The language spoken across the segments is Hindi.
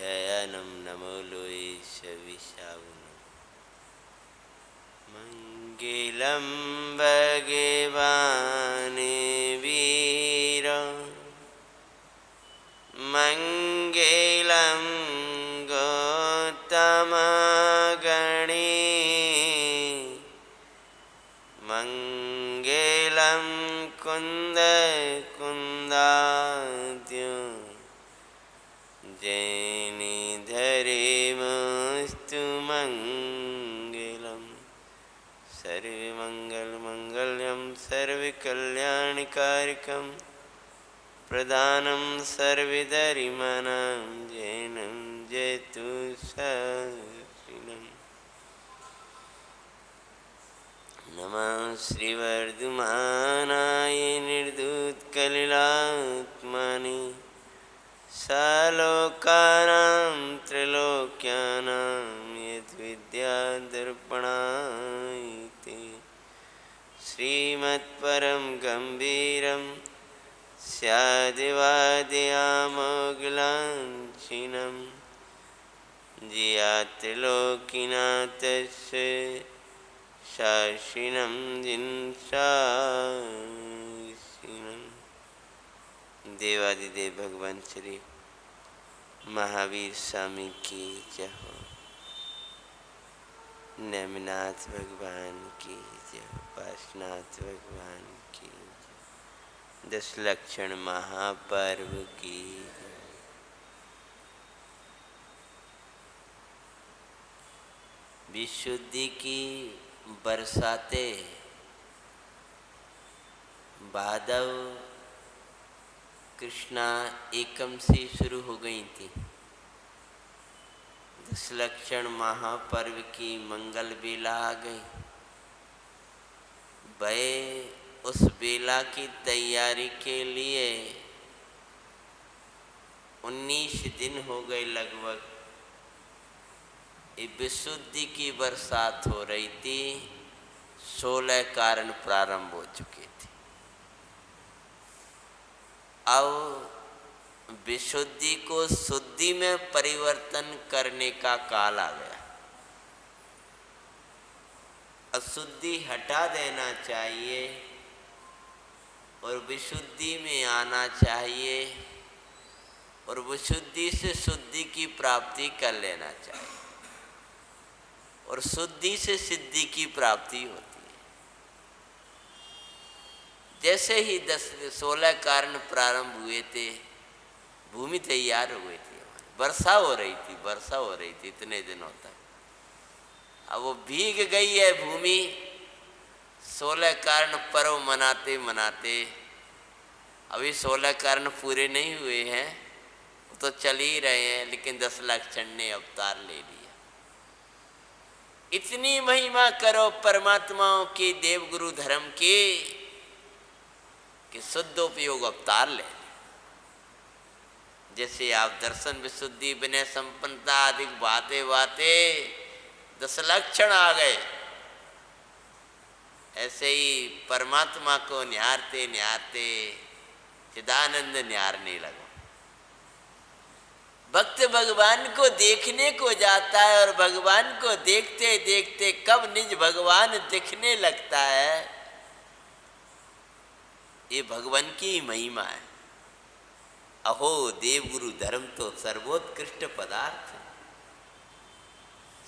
शयनं नमो लोये शविशावनं मङ्गलं भगवान् वीर मङ्गलं गौतमगणे मङ्गलं कुन्द कुन्दाद्य जैनिधरे मस्तु मङ्गलं सर्वमङ्गलमङ्गल्यं सर्वकल्याणकारकं प्रदानं सर्वधर्माणां जैनं जयतु सत्रिणम् नमः श्रीवर्धमानाय निर्धूतकलिलात्मने सलोकानां त्रैलोक्यानां यद्विद्यादर्पणाय श्रीमत्परं गम्भीरं स्यादिवादयामोगलाञ्छिनं जियात्रिलोकिनाथस्य शासिनं जिनशासिनं देवादिदेव भगवान श्री महावीर स्वामी की जय हो। नेमिनाथ भगवान की जय, पार्श्वनाथ भगवान की जय, दशलक्षण महापर्व की जय। विशुद्धि की बरसाते भादव कृष्णा एकम से शुरू हो गई थी। दशलक्षण महापर्व की मंगल बेला आ गई। भय उस बेला की तैयारी के लिए 19 दिन हो गए लगभग। विशुद्धि की बरसात हो रही थी। 16 कारण प्रारंभ हो चुके थे। अब विशुद्धि को शुद्धि में परिवर्तन करने का काल आ गया। अशुद्धि हटा देना चाहिए और विशुद्धि में आना चाहिए और विशुद्धि से शुद्धि की प्राप्ति कर लेना चाहिए और शुद्धि से सिद्धि की प्राप्ति होती है। जैसे ही 16 कारण प्रारंभ हुए थे, भूमि तैयार हो गई थी। वर्षा हो रही थी इतने दिनों तक। अब वो भीग गई है भूमि। 16 कारण पर्व मनाते मनाते अभी 16 कारण पूरे नहीं हुए हैं, वो तो चल ही रहे हैं, लेकिन 10,00,000 ने अवतार ले लिया। इतनी महिमा करो परमात्माओं की, देवगुरु धर्म की, कि शुद्ध उपयोग अवतार ले। जैसे आप दर्शन विशुद्धि विनय संपन्नता अधिक बाते बाते 10,00,000 आ गए, ऐसे ही परमात्मा को निहारते निहारते चिदानंद निहारने लगो। भक्त भगवान को देखने को जाता है और भगवान को देखते देखते कब निज भगवान दिखने लगता है, ये भगवान की महिमा है। अहो देवगुरु धर्म तो सर्वोत्कृष्ट पदार्थ है।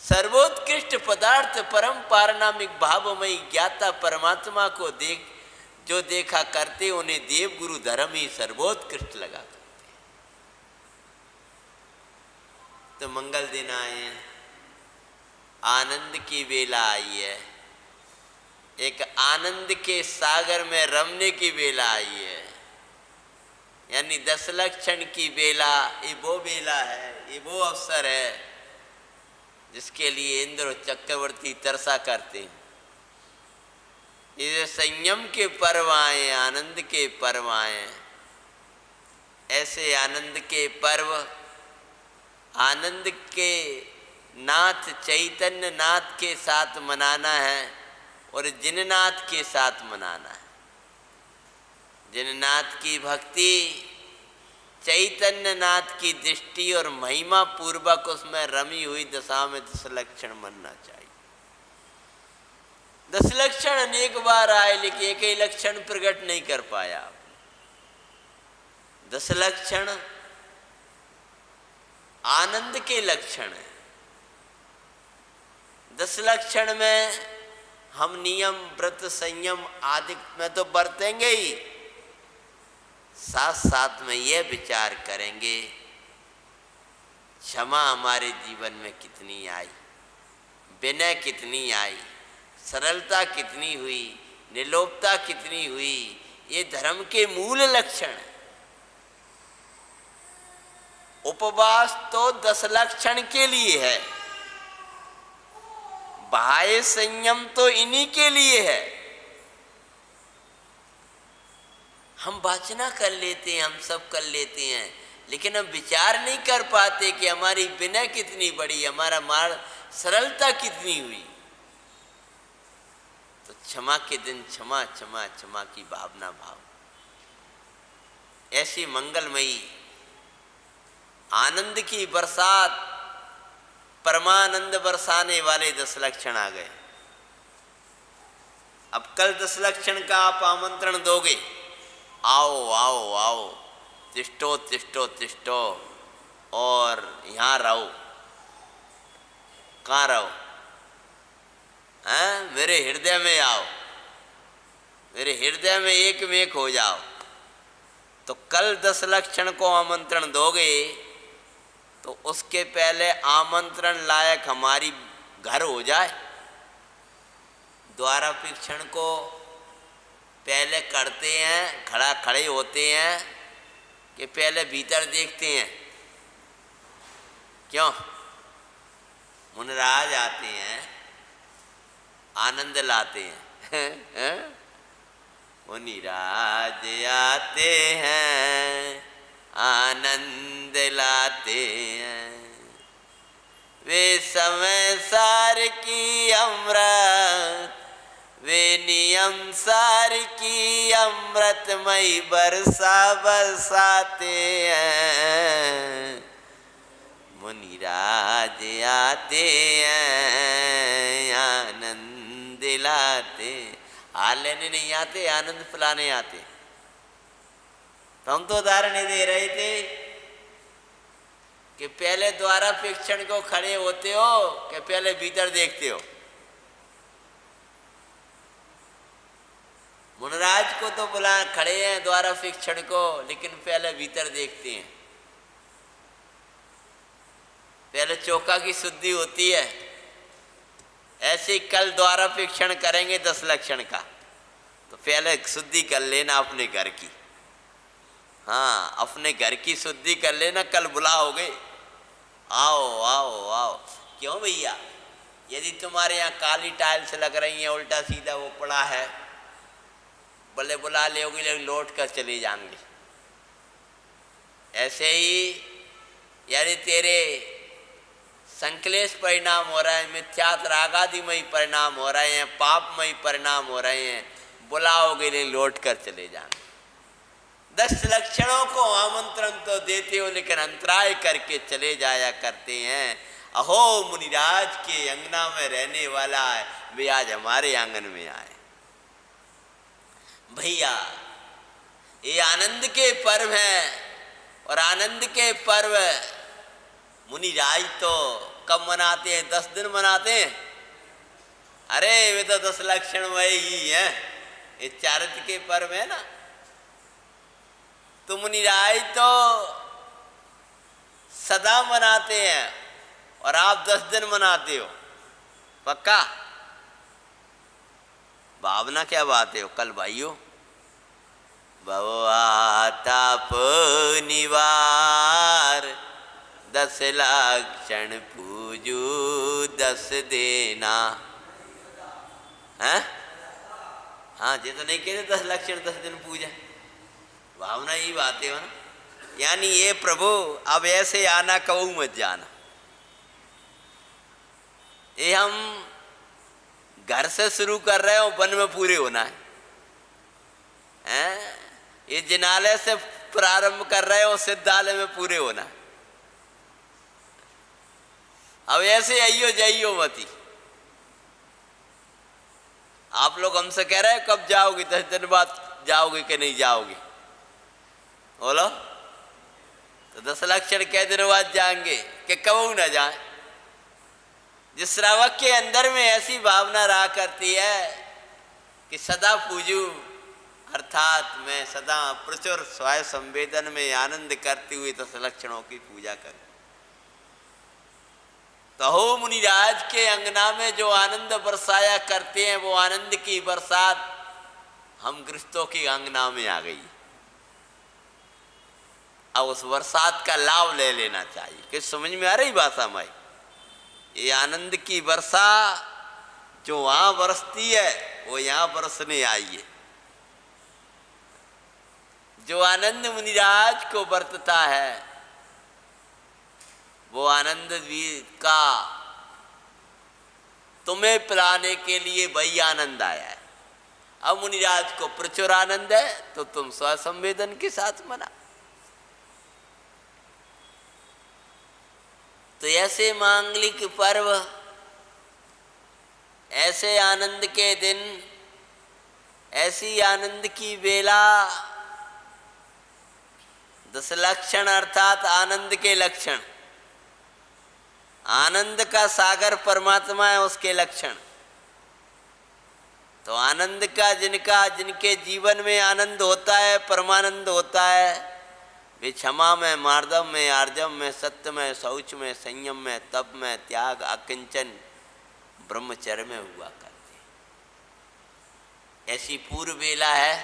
सर्वोत्कृष्ट पदार्थ परम पारनामिक भावमयी ज्ञाता परमात्मा को जो देखा करते, उन्हें देवगुरु धर्म ही सर्वोत्कृष्ट लगा करते। तो मंगल दिन आए हैं, आनंद की वेला आई है, एक आनंद के सागर में रमने की वेला आई है। यानी 10,00,000 की बेला, ये वो बेला है, ये वो अवसर है जिसके लिए इंद्र और चक्रवर्ती तरसा करते हैं। ये संयम के पर्व आए, आनंद के पर्व आए, ऐसे आनंद के पर्व आनंद के नाथ चैतन्य नाथ के साथ मनाना है और जिननाथ के साथ मनाना है। जिननाथ की भक्ति चैतन्य नाथ की दृष्टि और महिमा पूर्वक उसमें रमी हुई दशा में 10 लक्षण मनना चाहिए। 10 लक्षण अनेक बार आए लेकिन एक ही लक्षण प्रकट नहीं कर पाया। 10 लक्षण आनंद के लक्षण है। 10 लक्षण में हम नियम व्रत संयम आदि में तो बरतेंगे ही, साथ साथ में यह विचार करेंगे क्षमा हमारे जीवन में कितनी आई, विनय कितनी आई, सरलता कितनी हुई, निर्लोभता कितनी हुई। ये धर्म के मूल लक्षण है। उपवास तो 10 लक्षण के लिए है, बाह्य संयम तो इन्हीं के लिए है। हम वाचना कर लेते हैं, हम सब कर लेते हैं, लेकिन हम विचार नहीं कर पाते कि हमारी विनय कितनी बड़ी, हमारा मार्ग सरलता कितनी हुई। तो क्षमा के दिन क्षमा क्षमा क्षमा की भावना भाव, ऐसी मंगलमयी आनंद की बरसात, परमानंद बरसाने वाले 10 लक्षण आ गए। अब कल 10 लक्षण का आप आमंत्रण दोगे, आओ आओ आओ, तिष्ठो तिष्ठो तिष्ठो और यहाँ रहो। कहाँ रहो? हैं? मेरे हृदय में आओ, मेरे हृदय में एक हो जाओ। तो कल 10 लक्षण को आमंत्रण दोगे तो उसके पहले आमंत्रण लायक हमारी घर हो जाए। द्वारापीक्षण को पहले करते हैं, खड़े होते हैं कि पहले भीतर देखते हैं। क्यों? मुनिराज आते हैं, आनंद लाते हैं। मुनिराज आते हैं, आनंद लाते हैं। वे समय सार की अमृत, वे नियम सार की अमृतमयी बरसा बरसाते हैं। मुनिराज आते हैं, आनंद लाते। हाल लेने नहीं आते, आनंद पिलाने आते। तो हम तो उदाहरण दे रहे थे कि पहले द्वारापीक्षण को खड़े होते हो कि पहले भीतर देखते हो। मुनिराज को तो बुला खड़े हैं द्वारापीक्षण को, लेकिन पहले भीतर देखते हैं। पहले चौका की शुद्धि होती है। ऐसे कल द्वारापीक्षण करेंगे 10 लक्षण का, तो पहले शुद्धि कर लेना अपने घर की। हाँ, अपने घर की शुद्धि कर लेना, कल बुलाओगे आओ आओ आओ। क्यों भैया? यदि तुम्हारे यहाँ काली टाइल्स लग रही हैं, उल्टा सीधा वो पड़ा है, भले बुला लोगे लेकिन लौट कर चले जाएंगे। ऐसे ही यदि तेरे संकलेश परिणाम हो रहे हैं, मिथ्यात रागादिमयी परिणाम हो रहे हैं, पापमयी परिणाम हो रहे हैं, बुलाओगे लेकिन लौट कर चले जाएंगे। 10 लक्षणों को आमंत्रण तो देते हो लेकिन अंतराय करके चले जाया करते हैं। अहो मुनिराज के अंगना में रहने वाला है, वे आज हमारे आंगन में आए। भैया ये आनंद के पर्व हैं, और आनंद के पर्व मुनिराज तो कब मनाते हैं? 10 दिन मनाते हैं। अरे वे तो 10 लक्षण वही ही हैं, ये चारित्र के पर्व है ना। तो मुनिराज तो सदा मनाते हैं और आप 10 दिन मनाते हो। पक्का? भावना क्या बात है? कल भाइयों भवताप निवार 10 लक्षण पूजू 10 देना है। हाँ ये तो नहीं कहते 10 लक्षण 10 दिन पूजा। भावना यही बातें हो ना, यानी ये प्रभु अब ऐसे आना कहूँ मत जाना। ये हम घर से शुरू कर रहे हो, वन में पूरे होना है। ये जिनालय से प्रारंभ कर रहे हो सिद्धालय में पूरे होना। अब ऐसे आइयो जाइयो मती। आप लोग हमसे कह रहे हैं कब जाओगे, 10 दिन बाद जाओगे कि नहीं जाओगे, बोलो। तो 10 लक्षण कै दिन बाद जाएंगे कि कब ना जाए। जिस श्रावक के अंदर में ऐसी भावना रहा करती है कि सदा पूजू, अर्थात मैं सदा प्रचुर स्वाय संवेदन में आनंद करती हुई 10 लक्षणों की पूजा करूं, तो हो मुनिराज के अंगना में जो आनंद बरसाया करते हैं, वो आनंद की बरसात हम गृहस्थों की अंगना में आ गई। अब उस बरसात का लाभ ले लेना चाहिए। कि समझ में आ रही बात हमारी? ये आनंद की वर्षा जो वहां बरसती है वो यहां बरसने आई है। जो आनंद मुनिराज को बरतता है वो आनंद भी का तुम्हें पिलाने के लिए वही आनंद आया है। अब मुनिराज को प्रचुर आनंद है तो तुम स्वसंवेदन के साथ मना। तो ऐसे मांगलिक पर्व, ऐसे आनंद के दिन, ऐसी आनंद की बेला, 10 लक्षण अर्थात आनंद के लक्षण, आनंद का सागर परमात्मा है, उसके लक्षण। तो आनंद का जिनके जीवन में आनंद होता है, परमानंद होता है, वे क्षमा में, मार्दव में, आर्जव में, सत्य में, शौच में, संयम में, तप में, त्याग, अकिंचन, ब्रह्मचर्य में हुआ करते। ऐसी पूर्व बेला है।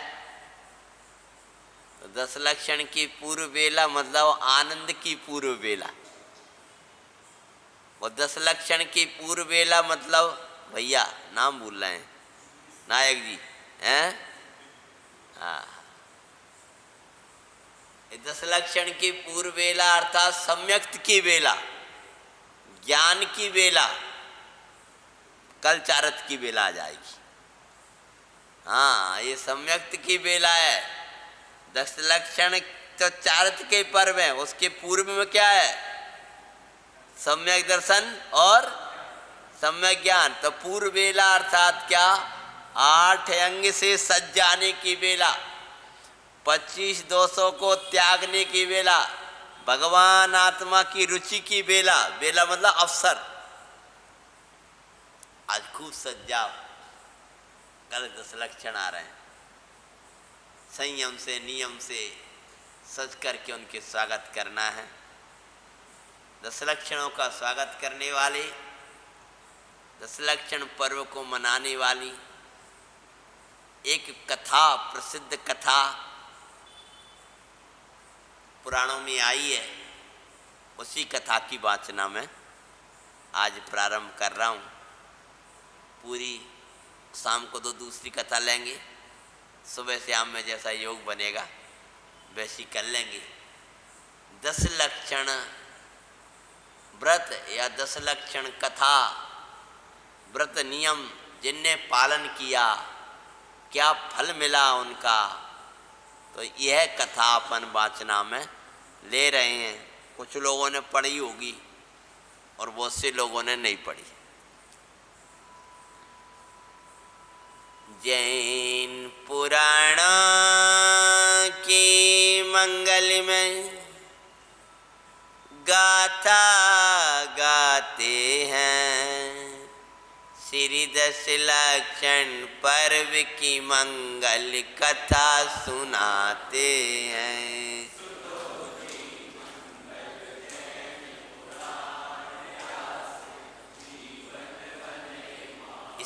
तो 10 लक्षण की पूर्व बेला मतलब आनंद की पूर्व बेला। और 10 लक्षण की पूर्व बेला मतलब भैया नाम भूल रहे हैं, नायक जी हैं। हाँ, 10 लक्षण की पूर्व बेला अर्थात सम्यक्त की बेला, ज्ञान की बेला, कल चारत की बेला आ जाएगी। हाँ, ये सम्यक्त की बेला है। 10 लक्षण तो चारत के पर्व है, उसके पूर्व में क्या है? सम्यक दर्शन और सम्यक ज्ञान। तो पूर्व बेला अर्थात क्या? 8 अंग से सज जाने की बेला, 25 दोषों को त्यागने की बेला, भगवान आत्मा की रुचि की बेला। बेला मतलब अवसर। आज खूब सज जाओ, कल 10 लक्षण आ रहे हैं। संयम से, नियम से सज करके उनके स्वागत करना है। 10 लक्षणों का स्वागत करने वाले, 10 लक्षण पर्व को मनाने वाली एक कथा, प्रसिद्ध कथा पुराणों में आई है। उसी कथा की वाचना में आज प्रारंभ कर रहा हूँ। पूरी शाम को तो दूसरी कथा लेंगे, सुबह शाम में जैसा योग बनेगा वैसी कर लेंगे। 10 लक्षण व्रत या 10 लक्षण कथा, व्रत नियम जिनने पालन किया क्या फल मिला उनका, तो यह कथा अपन वाचना में ले रहे हैं। कुछ लोगों ने पढ़ी होगी और बहुत से लोगों ने नहीं पढ़ी। जैन पुराण की मंगल में गाथा गाते हैं, श्री 10 लक्षण पर्व की मंगल कथा सुनाते हैं।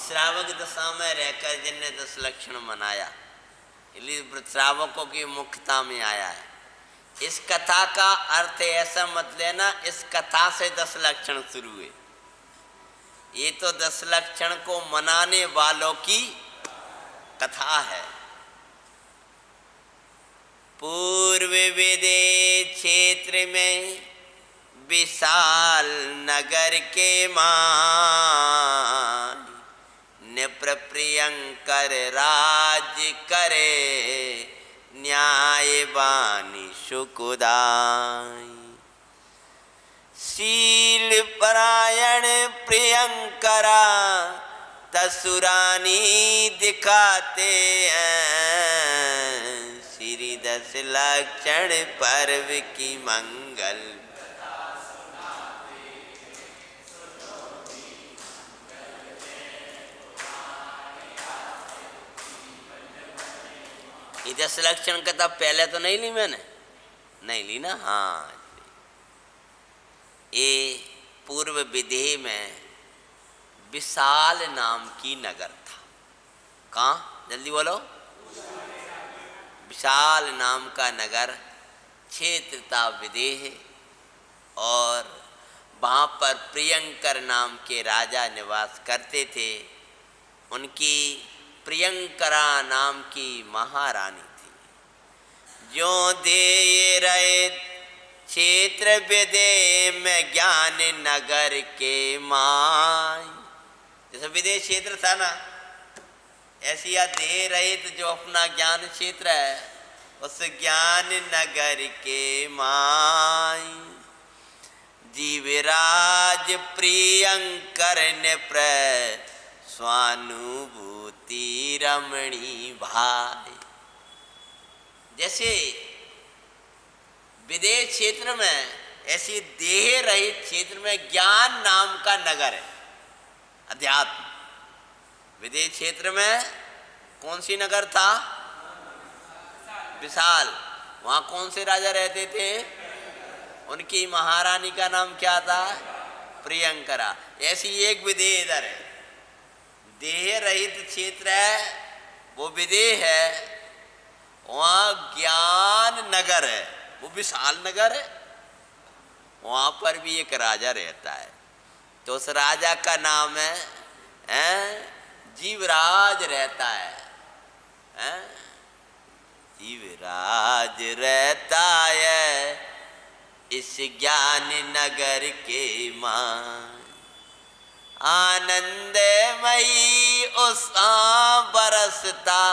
श्रावक दशा में रहकर जिनने 10 लक्षण मनाया, इसलिए श्रावकों की मुख्यता में आया है। इस कथा का अर्थ ऐसा मत लेना इस कथा से 10 लक्षण शुरू हुए। ये तो 10 लक्षण को मनाने वालों की कथा है। पूर्व विदेश क्षेत्र में विशाल नगर के मान निप्र प्रियंकर राज करे, न्याय बानी सुखदाई। शील परायण प्रियंकरा तसुरानी दिखाते हैं। श्री 10 लक्षण पर्व की मंगल ये 10 लक्षण कथा पहले तो नहीं ली मैंने, नहीं ली ना। हाँ, ये पूर्व विदेह में विशाल नाम की नगर था। कहाँ, जल्दी बोलो। विशाल नाम का नगर क्षेत्र था विदेह, और वहाँ पर प्रियंकर नाम के राजा निवास करते थे। उनकी प्रियंकरा नाम की महारानी थी। जो दे रहे क्षेत्र विदेह में ज्ञान नगर के माय। जैसे विदेह क्षेत्र था ना, ऐसी या दे रहे तो जो अपना ज्ञान क्षेत्र है, उस ज्ञान नगर के माय। जीवराज प्रियंकर ने स्वानुभूति रमणी भाई। जैसे विदेह क्षेत्र में, ऐसी देह रहित क्षेत्र में ज्ञान नाम का नगर है, अध्यात्म। विदेह क्षेत्र में कौन सी नगर था? विशाल। वहां कौन से राजा रहते थे? उनकी महारानी का नाम क्या था? प्रियंकरा। ऐसी एक विदेह इधर है, देह रहित क्षेत्र है, वो विदेह है। वहाँ ज्ञान नगर है, वो विशाल नगर है। वहाँ पर भी एक राजा रहता है, तो उस राजा का नाम है जीवराज रहता है। जीवराज रहता है इस ज्ञान नगर के मान। आनंदमयी उस बरसता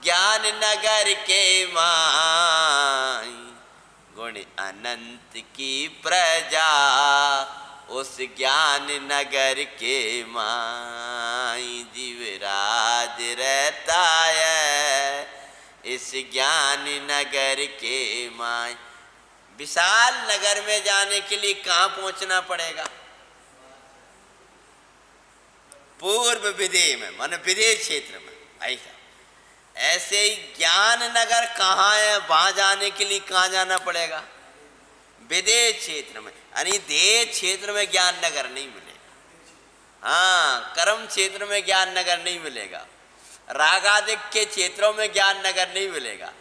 ज्ञान नगर के माई। गुण अनंत की प्रजा उस ज्ञान नगर के माई। जीवराज रहता है इस ज्ञान नगर के माई। विशाल नगर में जाने के लिए कहाँ पहुँचना पड़ेगा? पूर्व विदेह में, माने विदेह क्षेत्र में। ऐसे ही ज्ञान नगर कहाँ है, वहां जाने के लिए कहाँ जाना पड़ेगा? विदेह क्षेत्र में। यानी देह क्षेत्र में ज्ञान नगर नहीं मिलेगा। हाँ, कर्म क्षेत्र में ज्ञान नगर नहीं मिलेगा, रागादिक के क्षेत्रों में ज्ञान नगर नहीं मिलेगा।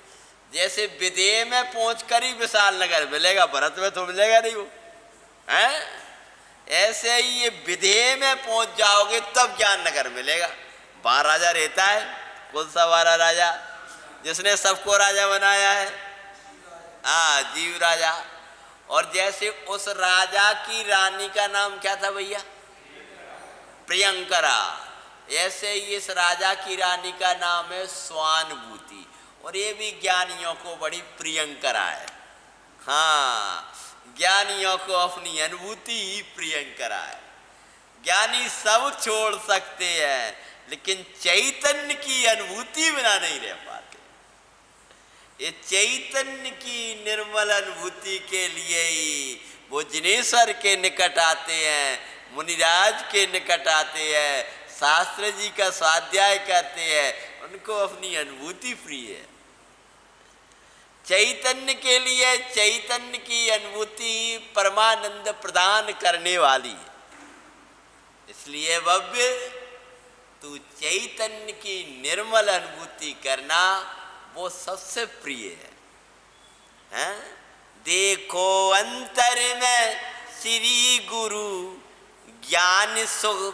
जैसे विदेह में पहुंचकर ही विशाल नगर मिलेगा, भरत में तो मिलेगा नहीं वो है। ऐसे ही ये विदेह में पहुंच जाओगे तब ज्ञान नगर मिलेगा। वहां राजा रहता है, कौन सा वाला राजा? जिसने सबको राजा बनाया है, जीव राजा। और जैसे उस राजा की रानी का नाम क्या था भैया? प्रियंकरा। ऐसे ही इस राजा की रानी का नाम है स्वानुभूति, और ये भी ज्ञानियों को बड़ी प्रियंकरा है। हाँ, ज्ञानियों को अपनी अनुभूति ही प्रियंकरा है। ज्ञानी सब छोड़ सकते हैं, लेकिन चैतन्य की अनुभूति बिना नहीं रह पाते। ये चैतन्य की निर्मल अनुभूति के लिए ही वो जिनेश्वर के निकट आते हैं, मुनिराज के निकट आते हैं, शास्त्र जी का स्वाध्याय करते हैं। उनको अपनी अनुभूति प्रिय है। चैतन्य के लिए चैतन्य की अनुभूति परमानंद प्रदान करने वाली है। इसलिए भव्य, तू चैतन्य की निर्मल अनुभूति करना वो सबसे प्रिय है। देखो अंतर में श्री गुरु ज्ञान सो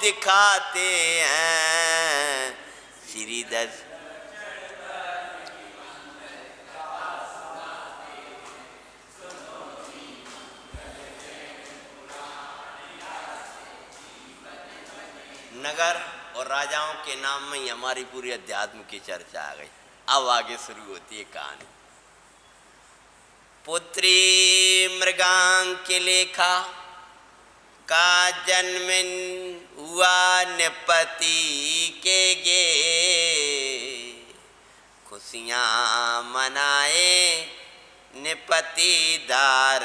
दिखाते हैं। श्री 10 नगर और राजाओं के नाम में ही हमारी पूरी अध्यात्म की चर्चा आ गई। अब आगे शुरू होती है कहानी। पुत्री मृगांक लेखा का जन्मन हुआ निपति के गे, खुशियाँ मनाए निपति दार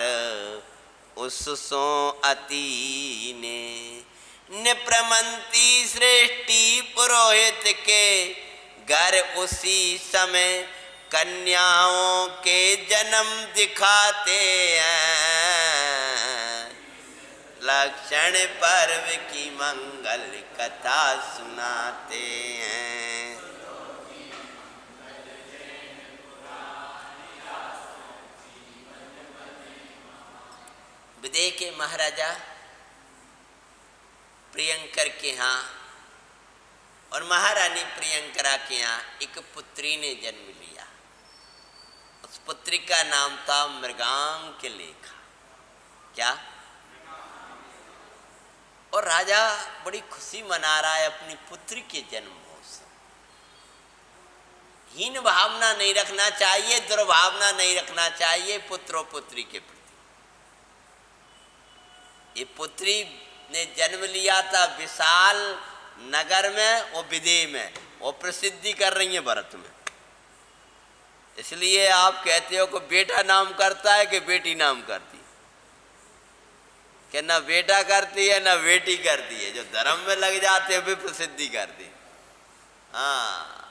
उस सो अति ने। निप्रमंती श्रेष्ठी पुरोहित के घर उसी समय कन्याओं के जन्म दिखाते हैं, लक्षण पर्व की मंगल कथा सुनाते हैं। विदेह के महाराजा प्रियंकर के यहाँ और महारानी प्रियंकरा के यहाँ एक पुत्री ने जन्म लिया। उस पुत्री का नाम था मृगांक लेखा। क्या? और राजा बड़ी खुशी मना रहा है अपनी पुत्री के जन्म से। हीन भावना नहीं रखना चाहिए, दुर्भावना नहीं रखना चाहिए पुत्र और पुत्री के प्रति। ये पुत्री ने जन्म लिया था विशाल नगर में और विदेह में, और प्रसिद्धि कर रही है भरत में। इसलिए आप कहते हो कि बेटा नाम करता है कि बेटी नाम करती है? कि ना बेटा करती है ना बेटी करती है। जो धर्म में लग जाते हैं वे प्रसिद्धि करती है। हाँ,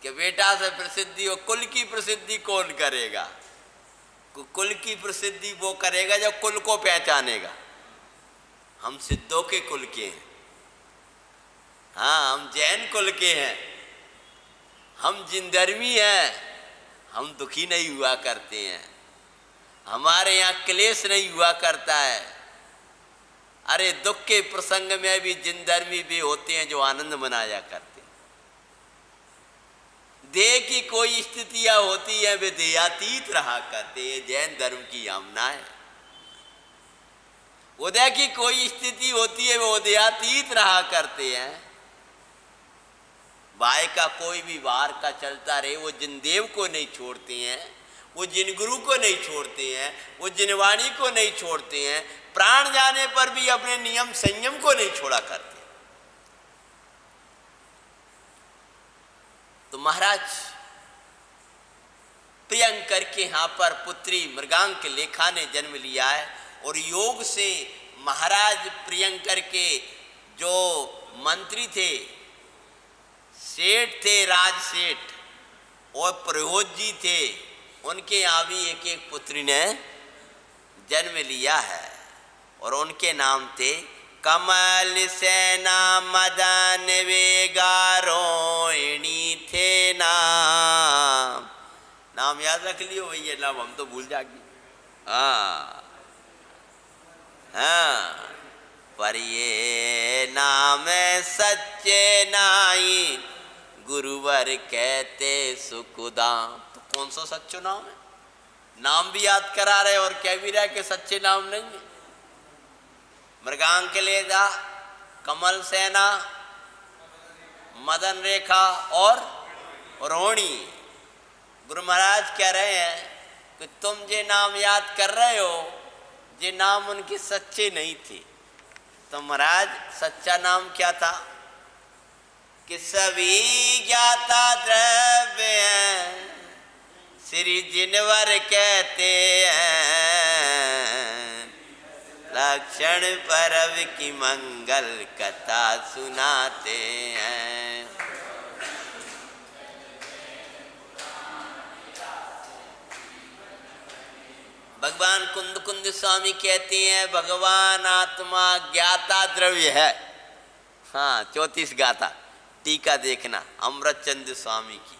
कि बेटा से प्रसिद्धि हो। कुल की प्रसिद्धि कौन करेगा? कुल की प्रसिद्धि वो करेगा जो कुल को पहचानेगा। हम सिद्धों के कुल के हैं। हाँ, हम जैन कुल के हैं, हम जिनधर्मी हैं, हम दुखी नहीं हुआ करते हैं, हमारे यहाँ क्लेश नहीं हुआ करता है। अरे दुख के प्रसंग में भी जिनधर्मी भी होते हैं जो आनंद मनाया करते हैं। देह की कोई स्थितियां होती है वे देहातीत रहा करते हैं, जैन धर्म की यामना है। उदय की कोई स्थिति होती है वो उदयातीत रहा करते हैं। भाई का कोई भी बाहर का चलता रहे, वो जिन देव को नहीं छोड़ते हैं, वो जिन गुरु को नहीं छोड़ते हैं, वो जिन वाणी को नहीं छोड़ते हैं, प्राण जाने पर भी अपने नियम संयम को नहीं छोड़ा करते। तो महाराज प्रियंकर के यहाँ पर पुत्री मृगांक लेखा ने जन्म लिया है। और योग से महाराज प्रियंकर के जो मंत्री थे, सेठ थे, राज सेठ और प्रयोज जी थे, उनके यहाँ भी एक एक पुत्री ने जन्म लिया है। और उनके नाम थे कमल सेना मदन वेगा रोहिणी थे नाम। नाम याद रख लियो भैया, नाम हम तो भूल जाएंगे। हाँ हाँ, पर ये नाम सच्चे नाई गुरुवर कहते सुखदाम। तो कौन सा सच्चो नाम है? नाम भी याद करा रहे और कह भी रहे कि सच्चे नाम नहीं है। मृगांक लेखा, कमल सेना, मदन रेखा और रोहिणी। गुरु महाराज कह रहे हैं कि तुम जे नाम याद कर रहे हो, ये नाम उनके सच्चे नहीं थे। तो महाराज सच्चा नाम क्या था? कि सभी ज्ञाता द्रव्य हैं, श्री जिनवर कहते हैं, लक्षण पर्व की मंगल कथा सुनाते हैं। भगवान कुंद कुंद स्वामी कहते हैं भगवान आत्मा ज्ञाता द्रव्य है। हाँ, 34 गाथा टीका देखना अमृत चंद स्वामी की,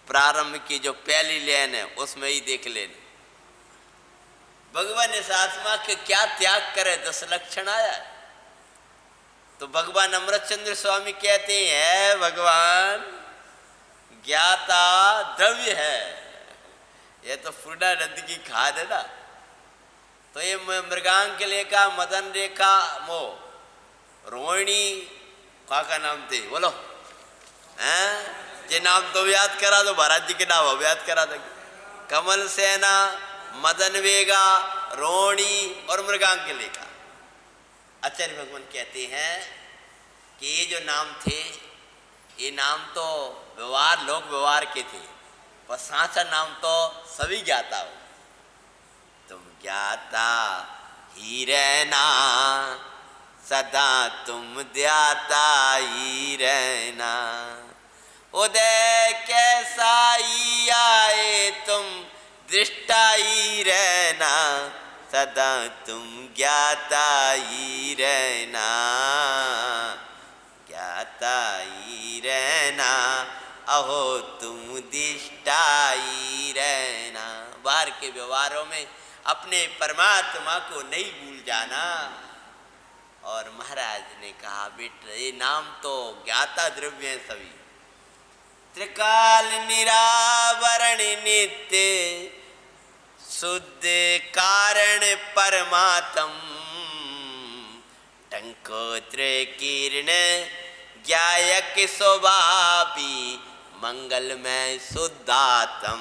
प्रारंभ की जो पहली लाइन है उसमें ही देख लेना। भगवान इस आत्मा के क्या त्याग करे, 10 लक्षण आया। तो भगवान अमृत चंद्र स्वामी कहते हैं भगवान ज्ञाता द्रव्य है। ये तो पूर्णा नदी की खाद है ना। तो ये मृगांक लेखा, मदन रेखा, मो रोहिणी का नाम थे बोलो हैं, जे नाम तो याद करा दो, महाराज जी के नाम अब याद करा देंगे। कमल सेना, मदन वेगा, रोणी और मृगांक लेखा। आचार्य भगवान कहते हैं कि ये जो नाम थे, ये नाम तो व्यवहार लोक व्यवहार के थे, पर साचा नाम तो सभी ज्ञाता हो। तुम ज्ञाता ही रहना, सदा तुम ध्याता ही रहना। उदय कैसा ही आए तुम दृष्टा ही रहना, सदा तुम ज्ञाता ही रहना, ज्ञाता ही रहना, अहो तुम दृष्टा ही रहना। बाहर के व्यवहारों में अपने परमात्मा को नहीं भूल जाना। और महाराज ने कहा बेटा ये नाम तो ज्ञाता द्रव्य हैं सभी। त्रिकाल निरावरण नित्य शुद्ध कारण परमात्म, टंकोत्र किरण ज्ञायक स्वभावी, मंगलमय शुद्धात्म,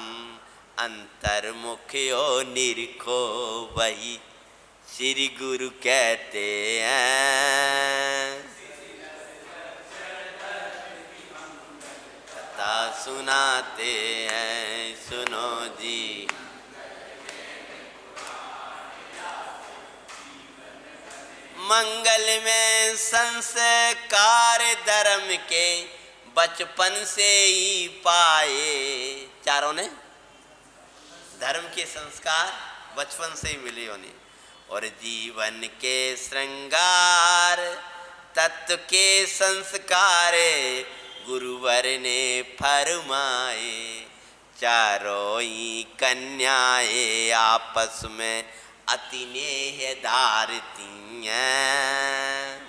अंतर्मुखियो निरखो वही श्री गुरु कहते हैं। कथा सुनाते हैं सुनो जी, मंगल में संस्कार धर्म के बचपन से ही पाए। चारों ने धर्म के संस्कार बचपन से ही मिले उन्हें, और जीवन के श्रृंगार तत्व के संस्कार गुरुवर ने फरमाए। चारों ही कन्याएं आपस में अति नेह धारती हैं,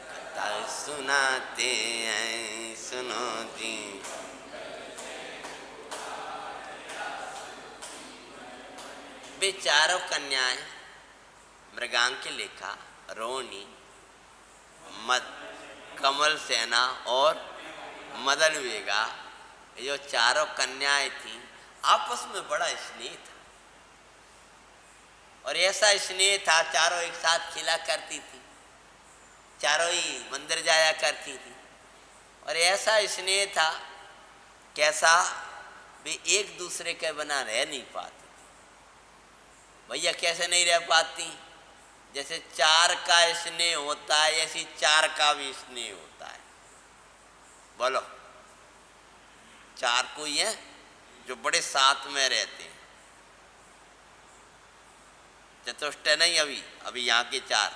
कथा सुनाते हैं सुनो जी। वे चारों कन्याएं मृगांक लेखा, रोणी, कमल सेना और मदन वेगा, ये जो चारों कन्याएं थी आपस में बड़ा स्नेह था। और ऐसा स्नेह था चारों एक साथ खेला करती थी, चारों ही मंदिर जाया करती थी। और ऐसा स्नेह था कैसा, वे एक दूसरे के बिना रह नहीं पाती। भैया कैसे नहीं रह पाती, जैसे चार का स्नेह होता है ऐसी चार का भी स्नेह होता है। बोलो, चार कोई है जो बड़े साथ में रहते हैं, चतुष्ट नहीं, अभी यहाँ के चार।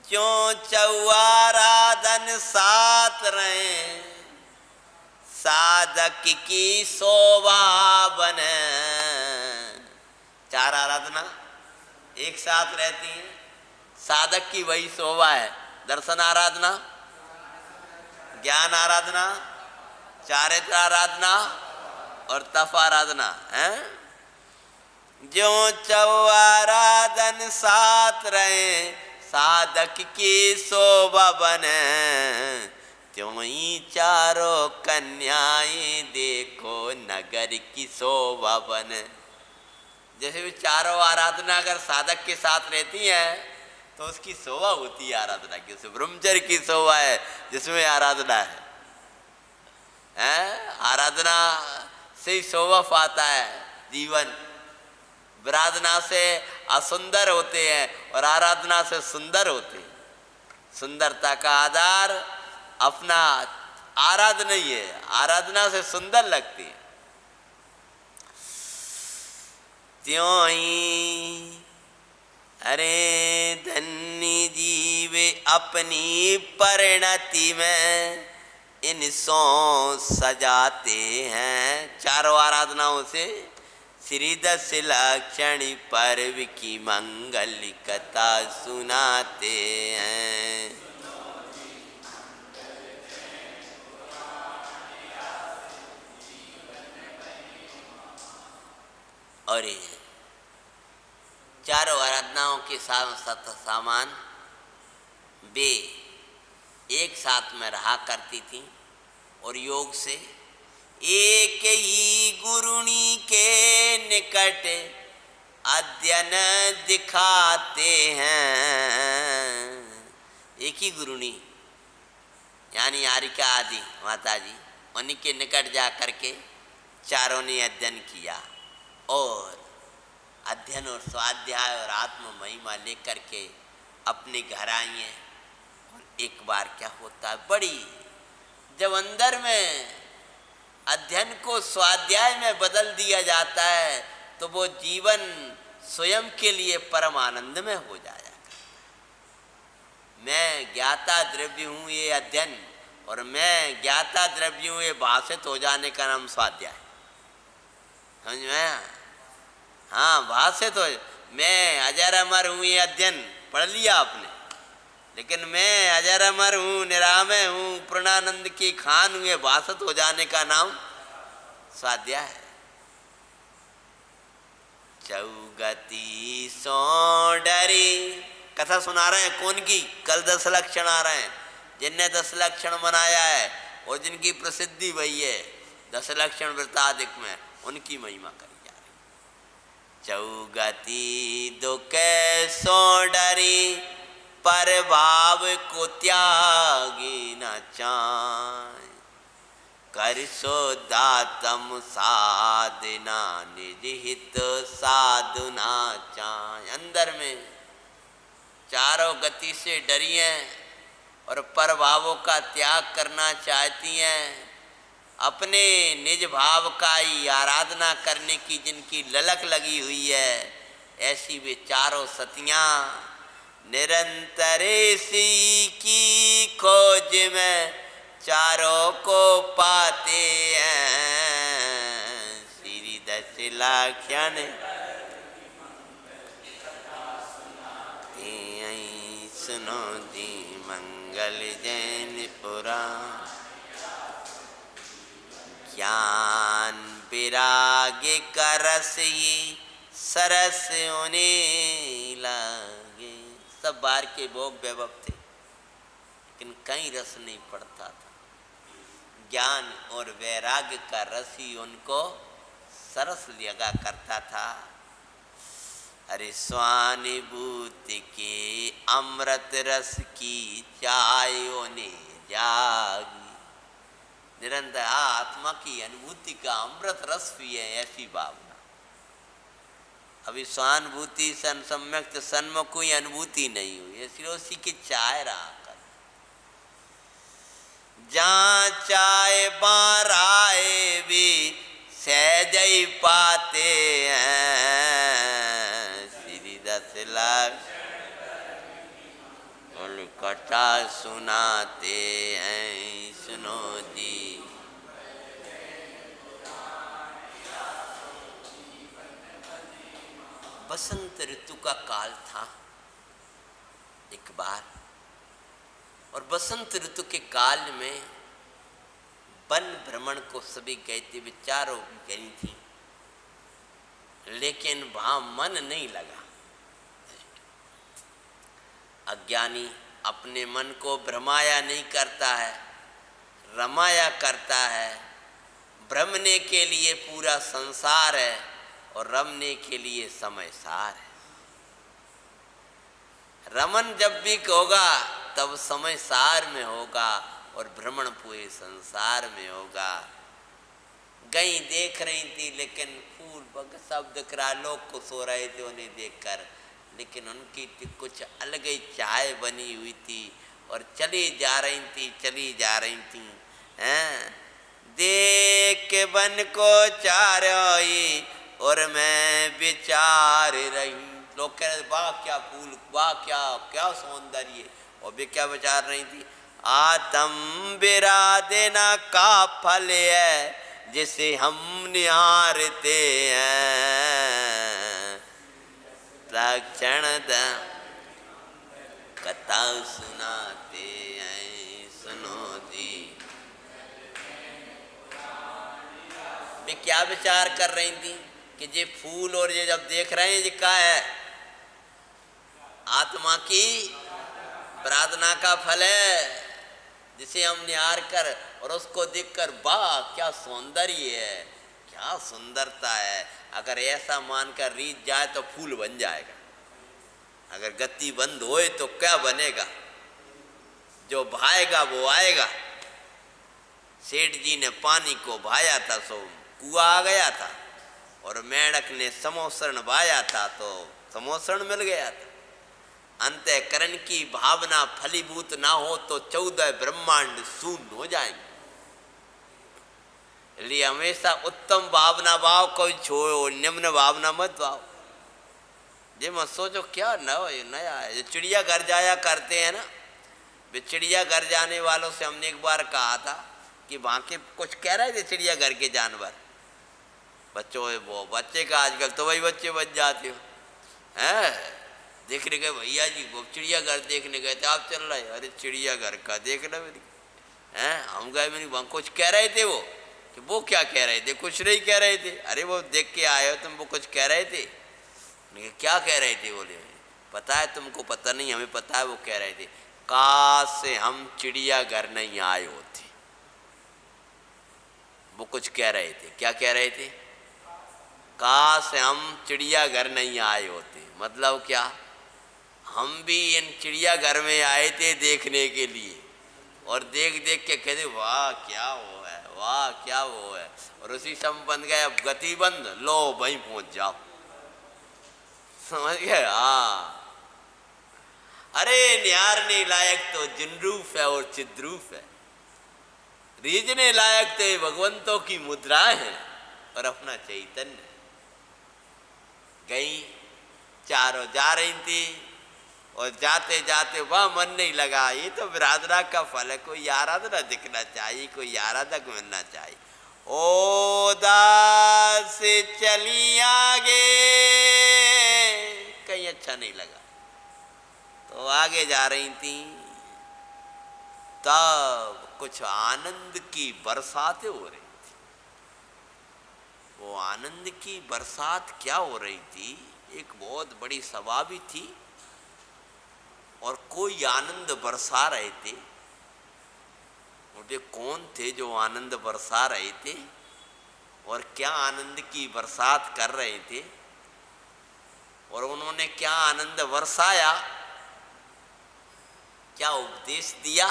जो चौआराधन साथ रहे, साधक की शोभा बने। चार आराधना एक साथ रहती है, साधक की वही शोभा है। दर्शन आराधना, ज्ञान आराधना, चारित्र आराधना और तप आराधना है। जो चौआराधन साथ रहे, साधक की शोभा बने। त्यों ही चारों कन्याएं देखो नगर की शोभा बने। जैसे भी चारों आराधना अगर साधक के साथ रहती है तो उसकी शोभा होती है आराधना की। उसे ब्रह्मचर्य की शोभा है जिसमें आराधना है। आराधना से ही शोभा पाता है जीवन। आराधना से असुंदर होते हैं और आराधना से सुंदर होते हैं। सुंदरता का आधार अपना आराधना ही है, आराधना से सुंदर लगती है। त्यों ही अरे धन्य जीव अपनी परिणति में इनसों सजाते हैं। चारों आराधनाओं से श्री दस लक्षण पर्व की मंगल कथा सुनाते हैं। और ये चारों आराधनाओं के सामान वे एक साथ में रहा करती थी और योग से एक ही गुरुनी के निकट अध्ययन दिखाते हैं। एक ही गुरुनी यानी आरिका आदि माता जी, उन्हीं के निकट जा करके चारों ने अध्ययन किया और अध्ययन और स्वाध्याय और आत्म महिमा लेकर के अपने घर आई हैं। और एक बार क्या होता है, बड़ी जब अंदर में अध्ययन को स्वाध्याय में बदल दिया जाता है तो वो जीवन स्वयं के लिए परम आनंद में हो जाया करता है। मैं ज्ञाता द्रव्य हूँ ये अध्ययन, और मैं ज्ञाता द्रव्य हूँ ये भाषित हो जाने का नाम स्वाध्याय। समझ में? हाँ, भाषित हो। मैं अजर अमर हूँ ये अध्ययन पढ़ लिया आपने, लेकिन मैं अजर अमर हूँ, निरामय हूँ, पूर्णानंद की खान हूँ, ये भाषित हो जाने का नाम स्वाध्याय है। चौगति सो डरी कथा सुना रहे हैं, कौन की? कल 10 लक्षण आ रहे हैं, जिनने 10 लक्षण बनाया है और जिनकी प्रसिद्धि भई है 10 लक्षण वृत्तादिक में, उनकी महिमा करी जा रही। चौगति दुख सो डरी पर भाव को त्यागी न चाय, कर सो दातम साधना निज हित साधना चाय। अंदर में चारों गति से डरी हैं और पर भावों का त्याग करना चाहती हैं। अपने निज भाव का ही आराधना करने की जिनकी ललक लगी हुई है, ऐसी वे चारों सतियाँ निरंतर इसी की खोज में चारों को पाते हैं। श्री 10 लक्षण सुनो दी मंगल जैन पुराण, ज्ञान विराग का रस ही सरस होने लगे। सब बार के भोग वैभव थे, लेकिन कहीं रस नहीं पड़ता था। ज्ञान और वैराग्य का रस ही उनको सरस लगा करता था। अरे स्वानुभूति के अमृत रस की चाय ने जागी। निरंतर आत्मा की अनुभूति का अमृत रस भी है, ऐसी भावना। अभी स्वानुभूति सन सम्यक्त सन्मुख कोई अनुभूति नहीं हुई, इसलिए उसी की चाय रहा कर। जहाँ चाय बाराए भी सहज ही पाते हैं। श्री 10 लाख कथा सुनाते हैं, सुनो जी। बसंत ऋतु का काल था एक बार, और बसंत ऋतु के काल में वन भ्रमण को सभी गए थे, विचारों भी गई थी, लेकिन वहां मन नहीं लगा। अज्ञानी अपने मन को भ्रमाया नहीं करता है, रमाया करता है। भ्रमने के लिए पूरा संसार है और रमने के लिए समय सार है। रमन जब भी होगा तब समय सार में होगा और भ्रमण पूरे संसार में होगा। गई देख रही थी, लेकिन फूल बग सब दिख रहा, लोग को सो रहे थे उन्हें देखकर, लेकिन उनकी कुछ अलग ही चाय बनी हुई थी और चली जा रही थी हैं। देख के बन को चारोई और मैं विचार रही। लोग कह रहे वाह क्या फूल, वाह क्या सौंदर्य, और भी क्या विचार रही थी। आत्म विराधना का फल है जिसे हम निहारते हैं। लक्षण कथा सुनाते हैं, सुनो जी। वे क्या विचार कर रही थी कि ये फूल और ये जब देख रहे हैं, ये क्या है? आत्मा की प्रार्थना का फल है। जिसे हम निहार कर और उसको देखकर वाह क्या सौंदर्य है, क्या सुंदरता है, अगर ऐसा मानकर रीत जाए तो फूल बन जाएगा। अगर गति बंद होए तो क्या बनेगा? जो भाएगा वो आएगा। सेठ जी ने पानी को भाया था सो कुआं आ गया था, और मेंढक ने समोसरण भाया था तो समोसरण मिल गया था। अंतःकरण की भावना फलीभूत ना हो तो 14 ब्रह्मांड शून्य हो जाएंगे। इसलिए हमेशा उत्तम भावना भाव, कोई छोड़ो निम्न भावना मत भाव। ये मत सोचो क्या नया है। जो चिड़िया घर जाया करते हैं ना, वे चिड़िया घर जाने वालों से हमने एक बार कहा था कि वहाँ के कुछ कह रहे थे चिड़िया घर के जानवर, बच्चों वो बच्चे का आजकल तो वही बच्चे बच जाते हो हैं। देखने गए भैया जी वो चिड़िया घर देखने गए थे, आप चल रहे, अरे चिड़िया घर का देखना मेरी हैं। हम गए मेरी वहाँ कुछ कह रहे थे वो, कि वो क्या कह रहे थे? कुछ नहीं कह रहे थे। अरे वो देख के आए हो तुम, वो कुछ कह रहे थे? क्या कह रहे थे? बोले पता है तुमको? पता नहीं, हमें पता है। वो कह रहे थे काश से हम चिड़िया घर नहीं आए होते। वो कुछ कह रहे थे। क्या कह रहे थे? काश हम चिड़िया घर नहीं आए होते। मतलब क्या? हम भी इन चिड़िया घर में आए थे देखने के लिए, और देख देख के कहते वाह क्या वो है, वाह क्या वो है, और उसी समय बंद गए। अब गति बंद, लो वहीं पहुंच जाओ। समझ गए? हाँ। अरे निहारने लायक तो जिनरूप है और चिद्रूप है, रीझने लायक तो ये भगवंतों की मुद्राएं हैं और अपना चैतन्य। गई चारों जा रही थी, और जाते जाते वह मन नहीं लगा। ये तो बिरादरा का फल है, कोई आराधना दिखना चाहिए, कोई आराधक मिलना चाहिए। ओ दास चली आगे, कहीं अच्छा नहीं लगा तो आगे जा रही थी। तब कुछ आनंद की बरसातें हो रही थी। वो आनंद की बरसात क्या हो रही थी? एक बहुत बड़ी सभा भी थी और कोई आनंद बरसा रहे थे। मुझे कौन थे जो आनंद बरसा रहे थे और क्या आनंद की बरसात कर रहे थे, और उन्होंने क्या आनंद बरसाया, क्या उपदेश दिया?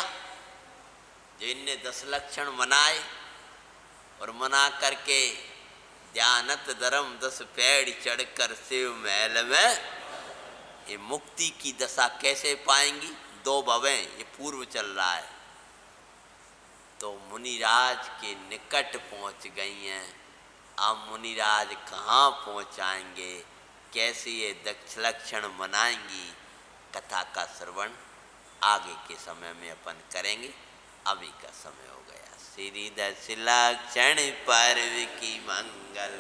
जिनने 10 लक्षण मनाए और मना करके ध्यानत धर्म 10 पेड़ चढ़कर शिव महल में, ये मुक्ति की दशा कैसे पाएंगी? 2 भवें, ये पूर्व चल रहा है। तो मुनिराज के निकट पहुंच गई हैं। अब मुनिराज कहाँ पहुंचाएंगे, कैसे ये 10 लक्षण मनाएंगी? कथा का श्रवण आगे के समय में अपन करेंगे। अभी का समय हो गया। श्री 10 लक्षण पर्व की मंगल